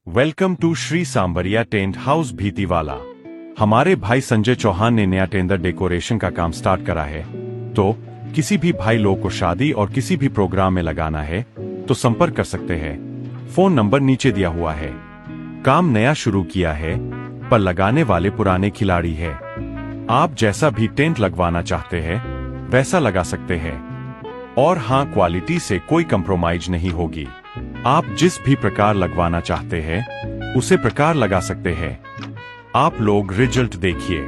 Welcome to Shri Sanwariya Tent House Bhitiwala. हमारे भाई संजय चौहान ने नया टेंडर डेकोरेशन का काम स्टार्ट करा है। तो किसी भी भाई लोग को शादी और किसी भी प्रोग्राम में लगाना है तो संपर्क कर सकते हैं। फोन नंबर नीचे दिया हुआ है। काम नया शुरू किया है पर लगाने वाले पुराने खिलाड़ी है। आप जैसा भी टेंट लगवाना चाहते हैं वैसा लगा सकते हैं। और हाँ, क्वालिटी से कोई कंप्रोमाइज नहीं होगी। आप जिस भी प्रकार लगवाना चाहते हैं उसे प्रकार लगा सकते हैं। आप लोग रिजल्ट देखिए।